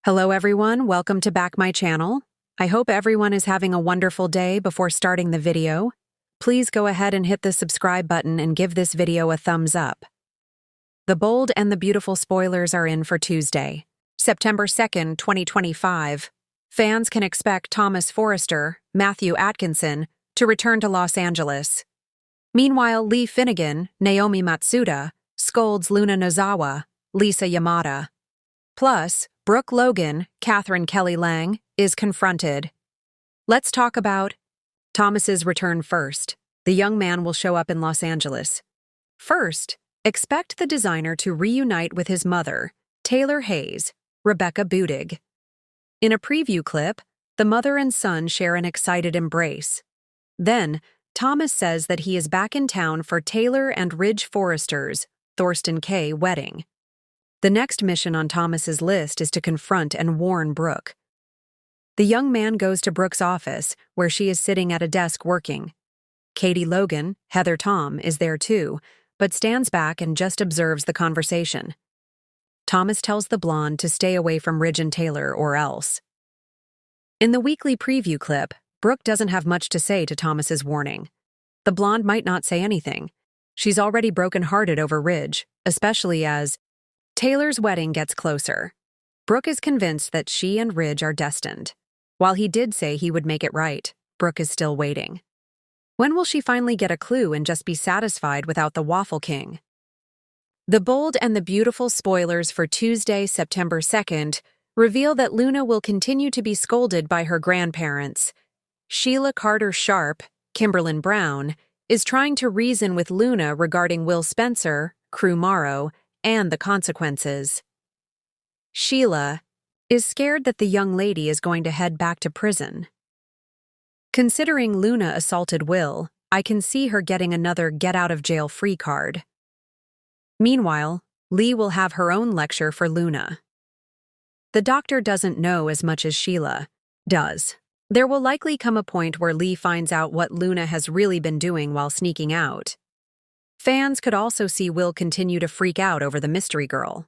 Hello everyone, welcome to back my channel. I hope everyone is having a wonderful day. Before starting the video, please go ahead and hit the subscribe button and give this video a thumbs up. The bold and the beautiful spoilers are in for Tuesday, September 2nd, 2025. Fans can expect Thomas Forrester, Matthew Atkinson, to return to Los Angeles. Meanwhile, Lee Finnegan, Naomi Matsuda, scolds Luna Nozawa, Lisa Yamada. Plus, Brooke Logan, Catherine Kelly Lang, is confronted. Let's talk about Thomas's return first. The young man will show up in Los Angeles. First, expect the designer to reunite with his mother, Taylor Hayes, Rebecca Budig. In a preview clip, the mother and son share an excited embrace. Then, Thomas says that he is back in town for Taylor and Ridge Forrester's Thorsten K. wedding. The next mission on Thomas's list is to confront and warn Brooke. The young man goes to Brooke's office, where she is sitting at a desk working. Katie Logan, Heather Tom, is there too, but stands back and just observes the conversation. Thomas tells the blonde to stay away from Ridge and Taylor or else. In the weekly preview clip, Brooke doesn't have much to say to Thomas's warning. The blonde might not say anything. She's already broken-hearted over Ridge, especially as Taylor's wedding gets closer. Brooke is convinced that she and Ridge are destined. While he did say he would make it right, Brooke is still waiting. When will she finally get a clue and just be satisfied without the Waffle King? The bold and the beautiful spoilers for Tuesday, September 2nd, reveal that Luna will continue to be scolded by her grandparents. Sheila Carter Sharp, Kimberlyn Brown, is trying to reason with Luna regarding Will Spencer, Crew Morrow, and the consequences. Sheila is scared that the young lady is going to head back to prison. Considering Luna assaulted Will, I can see her getting another get-out-of-jail-free card. Meanwhile, Lee will have her own lecture for Luna. The doctor doesn't know as much as Sheila does. There will likely come a point where Lee finds out what Luna has really been doing while sneaking out. Fans could also see Will continue to freak out over the mystery girl.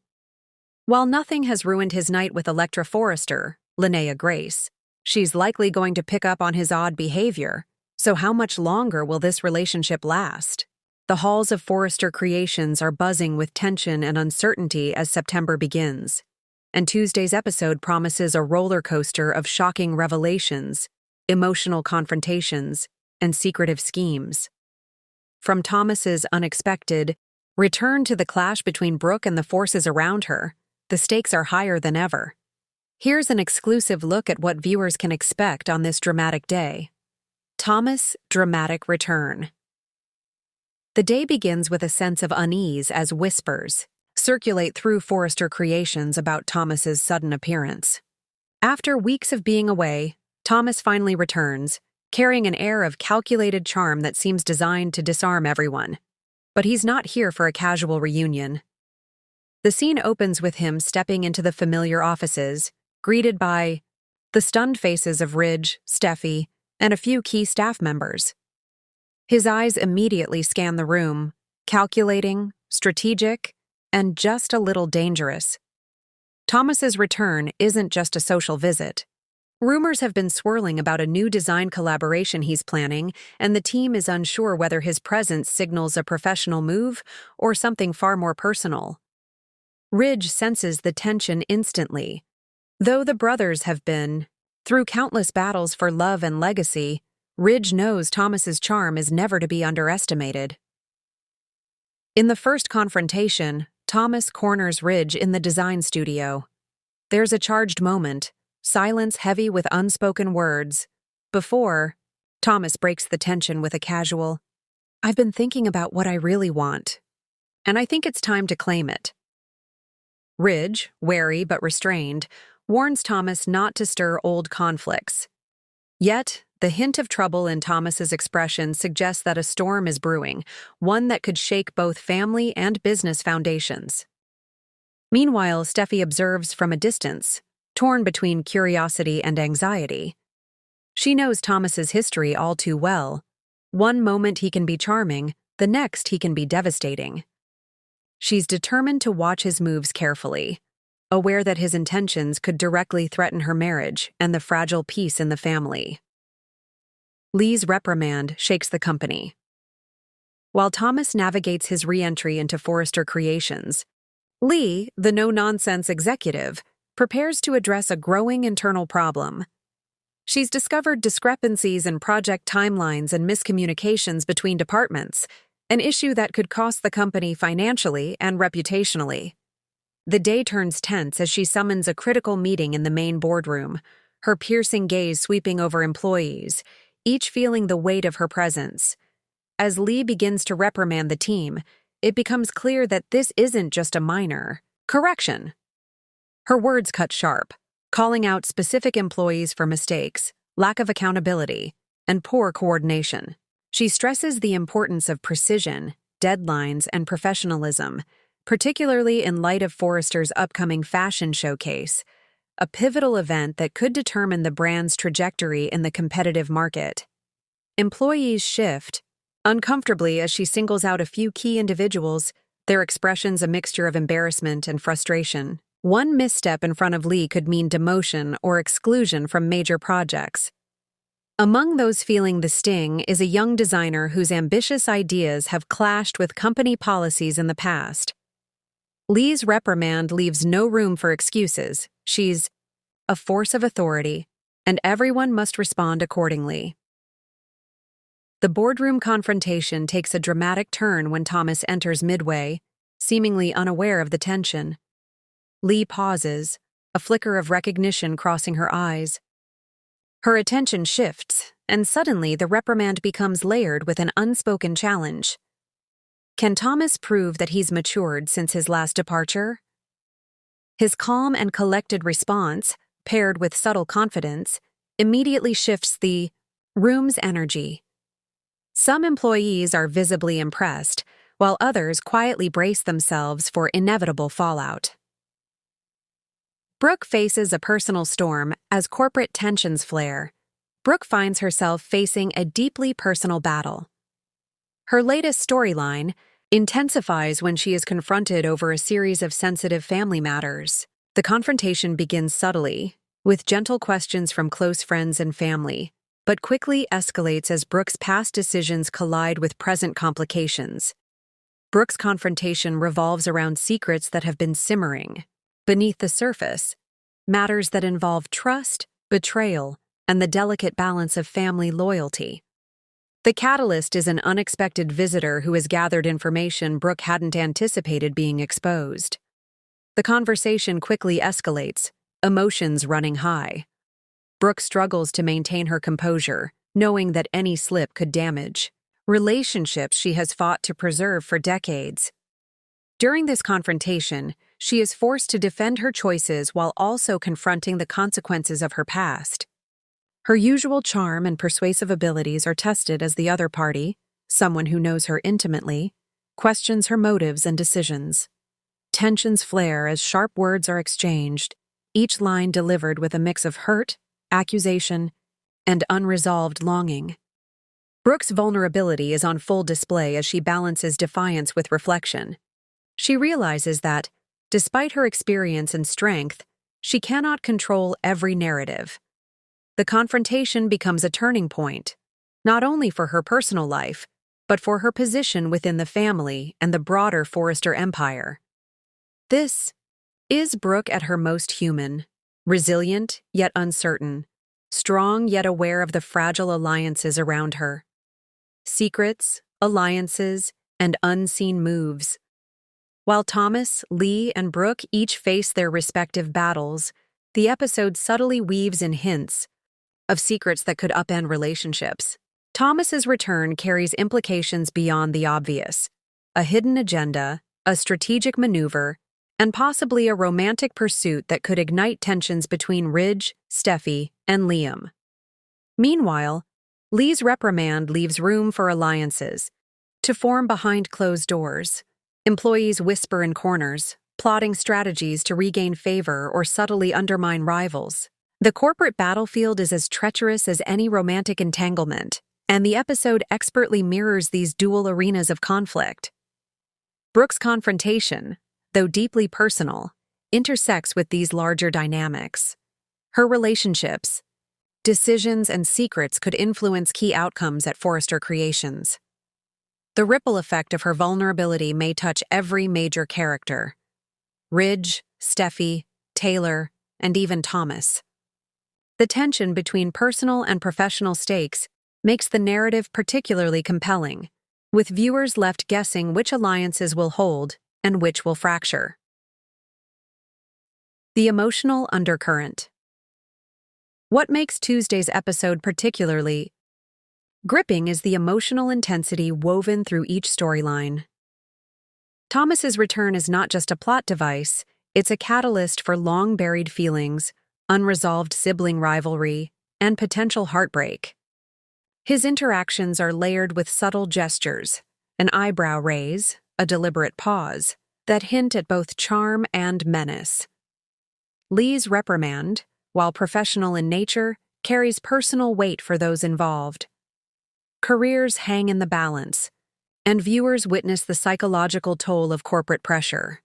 While nothing has ruined his night with Electra Forrester, Linnea Grace, she's likely going to pick up on his odd behavior, so how much longer will this relationship last? The halls of Forrester Creations are buzzing with tension and uncertainty as September begins, and Tuesday's episode promises a roller coaster of shocking revelations, emotional confrontations, and secretive schemes. From Thomas's unexpected return to the clash between Brooke and the forces around her, the stakes are higher than ever. Here's an exclusive look at what viewers can expect on this dramatic day. Thomas' dramatic return. The day begins with a sense of unease as whispers circulate through Forrester Creations about Thomas's sudden appearance. After weeks of being away, Thomas finally returns, carrying an air of calculated charm that seems designed to disarm everyone. But he's not here for a casual reunion. The scene opens with him stepping into the familiar offices, greeted by the stunned faces of Ridge, Steffi, and a few key staff members. His eyes immediately scan the room, calculating, strategic, and just a little dangerous. Thomas's return isn't just a social visit. Rumors have been swirling about a new design collaboration he's planning, and the team is unsure whether his presence signals a professional move or something far more personal. Ridge senses the tension instantly. Though the brothers have been through countless battles for love and legacy, Ridge knows Thomas's charm is never to be underestimated. In the first confrontation, Thomas corners Ridge in the design studio. There's a charged moment, silence heavy with unspoken words, before Thomas breaks the tension with a casual, "I've been thinking about what I really want, and I think it's time to claim it." Ridge, wary but restrained, warns Thomas not to stir old conflicts. Yet, the hint of trouble in Thomas's expression suggests that a storm is brewing, one that could shake both family and business foundations. Meanwhile, Steffi observes from a distance, torn between curiosity and anxiety. She knows Thomas's history all too well. One moment he can be charming, the next he can be devastating. She's determined to watch his moves carefully. aware that his intentions could directly threaten her marriage and the fragile peace in the family. Lee's reprimand shakes the company. While Thomas navigates his re-entry into Forrester Creations, Lee, the no-nonsense executive, prepares to address a growing internal problem. She's discovered discrepancies in project timelines and miscommunications between departments, an issue that could cost the company financially and reputationally. The day turns tense as she summons a critical meeting in the main boardroom, her piercing gaze sweeping over employees, each feeling the weight of her presence. As Lee begins to reprimand the team, it becomes clear that this isn't just a minor correction. Her words cut sharp, calling out specific employees for mistakes, lack of accountability, and poor coordination. She stresses the importance of precision, deadlines, and professionalism, particularly in light of Forrester's upcoming fashion showcase, a pivotal event that could determine the brand's trajectory in the competitive market. Employees shift uncomfortably as she singles out a few key individuals, their expressions a mixture of embarrassment and frustration. One misstep in front of Lee could mean demotion or exclusion from major projects. Among those feeling the sting is a young designer whose ambitious ideas have clashed with company policies in the past. Lee's reprimand leaves no room for excuses. She's a force of authority, and everyone must respond accordingly. The boardroom confrontation takes a dramatic turn when Thomas enters midway, seemingly unaware of the tension. Lee pauses, a flicker of recognition crossing her eyes. Her attention shifts, and suddenly the reprimand becomes layered with an unspoken challenge. Can Thomas prove that he's matured since his last departure? His calm and collected response, paired with subtle confidence, immediately shifts the room's energy. Some employees are visibly impressed, while others quietly brace themselves for inevitable fallout. Brooke faces a personal storm as corporate tensions flare. Brooke finds herself facing a deeply personal battle. Her latest storyline intensifies when she is confronted over a series of sensitive family matters. The confrontation begins subtly, with gentle questions from close friends and family, but quickly escalates as Brooke's past decisions collide with present complications. Brooke's confrontation revolves around secrets that have been simmering beneath the surface, matters that involve trust, betrayal, and the delicate balance of family loyalty. The catalyst is an unexpected visitor who has gathered information Brooke hadn't anticipated being exposed. The conversation quickly escalates, emotions running high. Brooke struggles to maintain her composure, knowing that any slip could damage relationships she has fought to preserve for decades. During this confrontation, she is forced to defend her choices while also confronting the consequences of her past. Her usual charm and persuasive abilities are tested as the other party, someone who knows her intimately, questions her motives and decisions. Tensions flare as sharp words are exchanged, each line delivered with a mix of hurt, accusation, and unresolved longing. Brooke's vulnerability is on full display as she balances defiance with reflection. She realizes that, despite her experience and strength, she cannot control every narrative. The confrontation becomes a turning point, not only for her personal life, but for her position within the family and the broader Forrester empire. This is Brooke at her most human, resilient yet uncertain, strong yet aware of the fragile alliances around her. Secrets, alliances, and unseen moves. While Thomas, Lee, and Brooke each face their respective battles, the episode subtly weaves in hints of secrets that could upend relationships. Thomas's return carries implications beyond the obvious: a hidden agenda, a strategic maneuver, and possibly a romantic pursuit that could ignite tensions between Ridge, Steffi, and Liam. Meanwhile, Lee's reprimand leaves room for alliances to form behind closed doors. Employees whisper in corners, plotting strategies to regain favor or subtly undermine rivals. The corporate battlefield is as treacherous as any romantic entanglement, and the episode expertly mirrors these dual arenas of conflict. Brooke's confrontation, though deeply personal, intersects with these larger dynamics. Her relationships, decisions, and secrets could influence key outcomes at Forrester Creations. The ripple effect of her vulnerability may touch every major character: Ridge, Steffi, Taylor, and even Thomas. The tension between personal and professional stakes makes the narrative particularly compelling, with viewers left guessing which alliances will hold and which will fracture. The emotional undercurrent. What makes Tuesday's episode particularly gripping is the emotional intensity woven through each storyline. Thomas's return is not just a plot device, it's a catalyst for long-buried feelings, unresolved sibling rivalry, and potential heartbreak. His interactions are layered with subtle gestures, an eyebrow raise, a deliberate pause, that hint at both charm and menace. Lee's reprimand, while professional in nature, carries personal weight for those involved. Careers hang in the balance, and viewers witness the psychological toll of corporate pressure.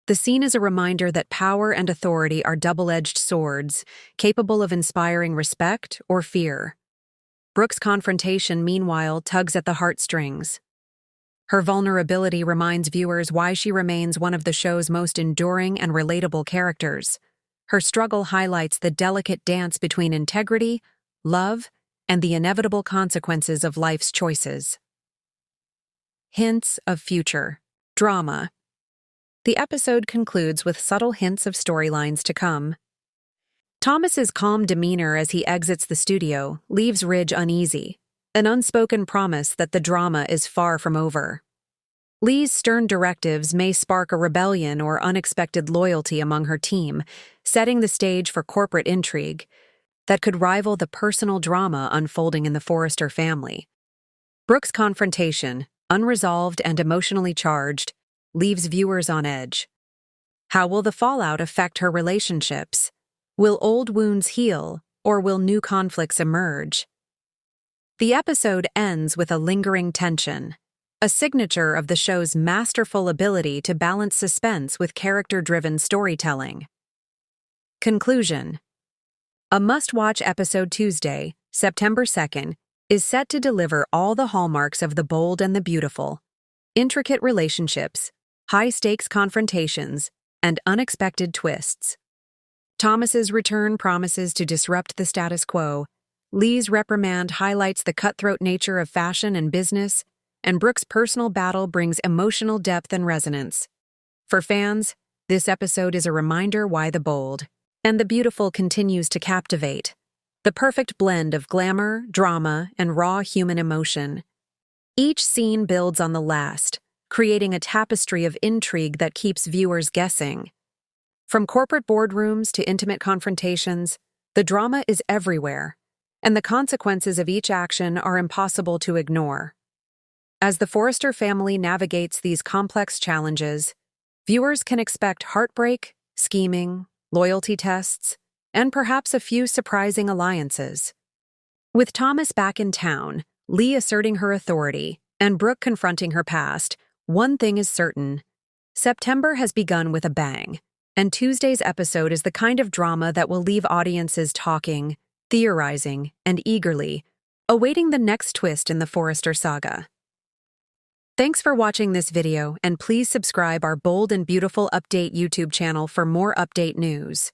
The scene is a reminder that power and authority are double-edged swords, capable of inspiring respect or fear. Brooke's confrontation, meanwhile, tugs at the heartstrings. Her vulnerability reminds viewers why she remains one of the show's most enduring and relatable characters. Her struggle highlights the delicate dance between integrity, love, and the inevitable consequences of life's choices. Hints of future drama. The episode concludes with subtle hints of storylines to come. Thomas's calm demeanor as he exits the studio leaves Ridge uneasy, an unspoken promise that the drama is far from over. Lee's stern directives may spark a rebellion or unexpected loyalty among her team, setting the stage for corporate intrigue that could rival the personal drama unfolding in the Forrester family. Brooke's confrontation, unresolved and emotionally charged, leaves viewers on edge. How will the fallout affect her relationships? Will old wounds heal, or will new conflicts emerge? The episode ends with a lingering tension, a signature of the show's masterful ability to balance suspense with character-driven storytelling. Conclusion. A must-watch episode Tuesday, September 2nd, is set to deliver all the hallmarks of the bold and the beautiful: intricate relationships, high-stakes confrontations, and unexpected twists. Thomas's return promises to disrupt the status quo, Lee's reprimand highlights the cutthroat nature of fashion and business, and Brooke's personal battle brings emotional depth and resonance. For fans, this episode is a reminder why the bold and the beautiful continues to captivate. The perfect blend of glamour, drama, and raw human emotion. Each scene builds on the last, creating a tapestry of intrigue that keeps viewers guessing. From corporate boardrooms to intimate confrontations, the drama is everywhere, and the consequences of each action are impossible to ignore. As the Forrester family navigates these complex challenges, viewers can expect heartbreak, scheming, loyalty tests, and perhaps a few surprising alliances. With Thomas back in town, Lee asserting her authority, and Brooke confronting her past, one thing is certain: September has begun with a bang, and Tuesday's episode is the kind of drama that will leave audiences talking, theorizing, and eagerly awaiting the next twist in the Forrester saga. Thanks for watching this video, and please subscribe our Bold and Beautiful Update YouTube channel for more update news.